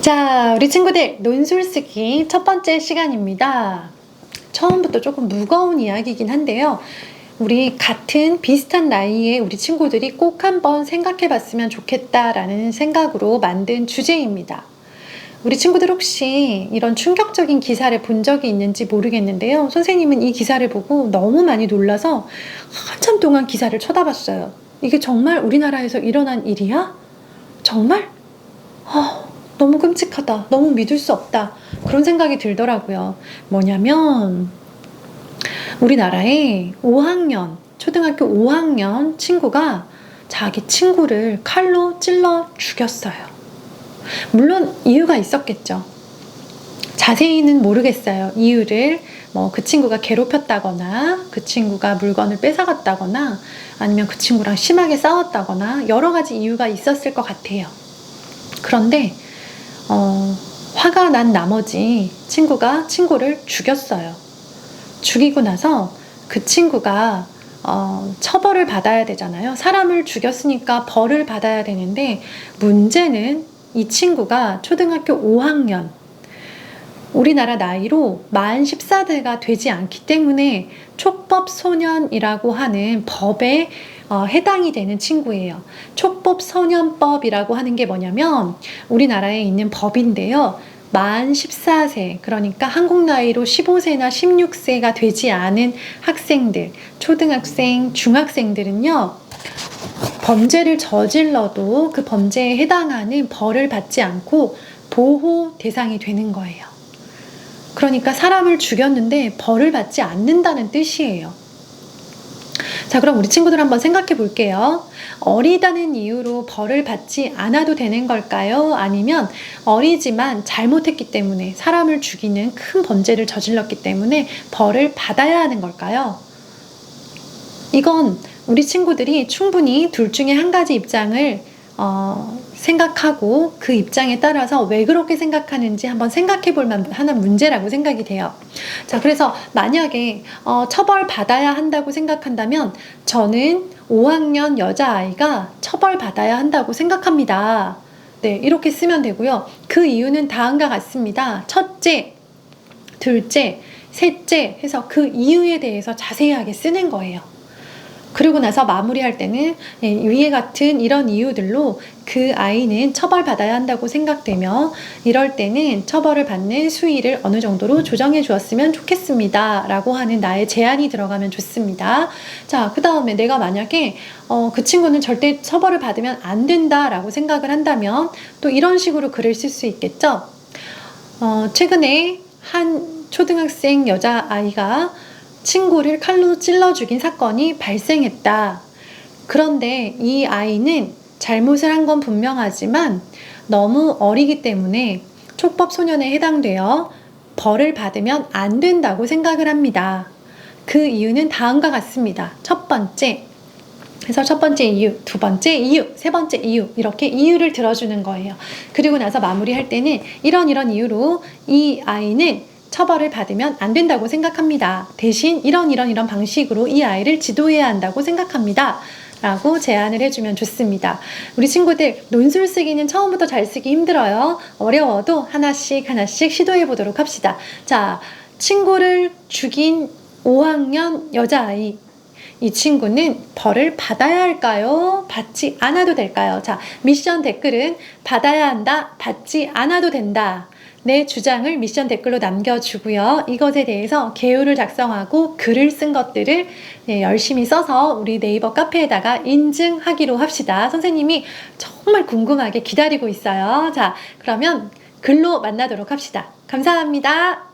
자, 우리 친구들 논술쓰기 첫 번째 시간입니다. 처음부터 조금 무거운 이야기이긴 한데요. 우리 같은 비슷한 나이에 우리 친구들이 꼭 한번 생각해 봤으면 좋겠다라는 생각으로 만든 주제입니다. 우리 친구들 혹시 이런 충격적인 기사를 본 적이 있는지 모르겠는데요. 선생님은 이 기사를 보고 너무 많이 놀라서 한참 동안 기사를 쳐다봤어요. 이게 정말 우리나라에서 일어난 일이야? 정말? 너무 끔찍하다. 너무 믿을 수 없다. 그런 생각이 들더라고요. 뭐냐면 우리나라에 초등학교 5학년 친구가 자기 친구를 칼로 찔러 죽였어요. 물론 이유가 있었겠죠. 자세히는 모르겠어요. 이유를 그 친구가 괴롭혔다거나 그 친구가 물건을 뺏어갔다거나 아니면 그 친구랑 심하게 싸웠다거나 여러 가지 이유가 있었을 것 같아요. 그런데 화가 난 나머지 친구가 친구를 죽였어요. 죽이고 나서 그 친구가 처벌을 받아야 되잖아요. 사람을 죽였으니까 벌을 받아야 되는데 문제는 이 친구가 초등학교 5학년, 우리나라 나이로 만 14세가 되지 않기 때문에 촉법소년이라고 하는 법에 해당이 되는 친구예요. 촉법소년법이라고 하는 게 뭐냐면 우리나라에 있는 법인데요. 만 14세, 그러니까 한국 나이로 15세나 16세가 되지 않은 학생들, 초등학생, 중학생들은요. 범죄를 저질러도 그 범죄에 해당하는 벌을 받지 않고 보호 대상이 되는 거예요. 그러니까 사람을 죽였는데 벌을 받지 않는다는 뜻이에요. 자, 그럼 우리 친구들 한번 생각해 볼게요. 어리다는 이유로 벌을 받지 않아도 되는 걸까요? 아니면 어리지만 잘못했기 때문에 사람을 죽이는 큰 범죄를 저질렀기 때문에 벌을 받아야 하는 걸까요? 이건 우리 친구들이 충분히 둘 중에 한 가지 입장을 생각하고 그 입장에 따라서 왜 그렇게 생각하는지 한번 생각해 볼 만한 문제라고 생각이 돼요. 자, 그래서 만약에 처벌받아야 한다고 생각한다면 저는 5학년 여자아이가 처벌받아야 한다고 생각합니다. 네, 이렇게 쓰면 되고요. 그 이유는 다음과 같습니다. 첫째, 둘째, 셋째 해서 그 이유에 대해서 자세하게 쓰는 거예요. 그리고 나서 마무리할 때는 위에 같은 이런 이유들로 그 아이는 처벌받아야 한다고 생각되며 이럴 때는 처벌을 받는 수위를 어느 정도로 조정해 주었으면 좋겠습니다 라고 하는 나의 제안이 들어가면 좋습니다. 자, 그 다음에 내가 만약에 그 친구는 절대 처벌을 받으면 안 된다 라고 생각을 한다면 또 이런 식으로 글을 쓸 수 있겠죠. 최근에 한 초등학생 여자아이가 친구를 칼로 찔러 죽인 사건이 발생했다. 그런데 이 아이는 잘못을 한 건 분명하지만 너무 어리기 때문에 촉법소년에 해당되어 벌을 받으면 안 된다고 생각을 합니다. 그 이유는 다음과 같습니다. 첫 번째, 그래서 첫 번째 이유, 두 번째 이유, 세 번째 이유, 이렇게 이유를 들어주는 거예요. 그리고 나서 마무리할 때는 이런 이유로 이 아이는 처벌을 받으면 안 된다고 생각합니다. 대신 이런 방식으로 이 아이를 지도해야 한다고 생각합니다. 라고 제안을 해주면 좋습니다. 우리 친구들 논술 쓰기는 처음부터 잘 쓰기 힘들어요. 어려워도 하나씩 시도해 보도록 합시다. 자, 친구를 죽인 5학년 여자아이. 이 친구는 벌을 받아야 할까요? 받지 않아도 될까요? 자, 미션 댓글은 받아야 한다, 받지 않아도 된다. 내 주장을 미션 댓글로 남겨주고요. 이것에 대해서 개요를 작성하고 글을 쓴 것들을 열심히 써서 우리 네이버 카페에다가 인증하기로 합시다. 선생님이 정말 궁금하게 기다리고 있어요. 자, 그러면 글로 만나도록 합시다. 감사합니다.